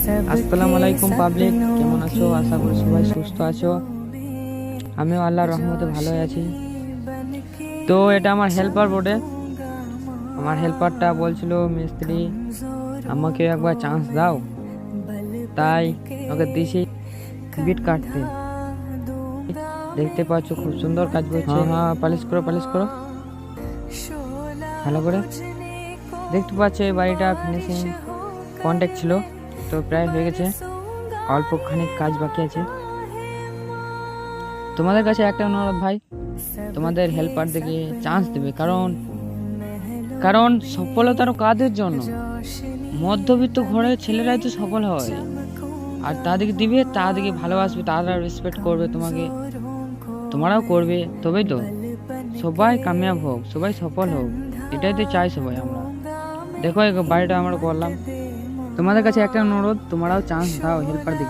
আসসালামু আলাইকুম পাবলিক, কেমন আছো? আশা করি সবাই সুস্থ আছো। আমিও আল্লাহর রহমতে ভালোই আছি। তো এটা আমার হেল্পার বটে। আমার হেল্পারটা বলছিল, মিস্ত্রি আমাকে একবার চান্স দাও, তাই ওকে দিয়েছি বিট কাটতে। দেখতে পাচ্ছ খুব সুন্দর কাজ করছে। হ্যাঁ, পালিশ করো পালিশ করো ভালো করে। দেখতে পাচ্ছ এই বাড়িটা ফিনিশিং কন্ট্যাক্ট ছিল, তো প্রায় হয়ে গেছে, অল্প খানিক কাজ বাকি আছে। তোমাদের কাছে একটা অনুরোধ ভাই, তোমাদের হেল্পার দেখে চান্স দেবে, কারণ কারণ সফলতার কাদের জন্য? মধ্যবিত্ত ঘরের ছেলেরাই তো সফল হয়, আর তাদেরকে দিবে, তাদেরকে ভালোবাসবে, তারা রেসপেক্ট করবে তোমাকে, তোমরাও করবে, তবেই তো সবাই কামিয়াব হোক, সবাই সফল হোক, এটাই তো চাই সবাই আমরা। দেখো এই বাড়িটা আমরা করলাম, তোমাদের কাছে একটা অনুরোধ, তোমরাও চান্স দাও হেল্পার দেখে।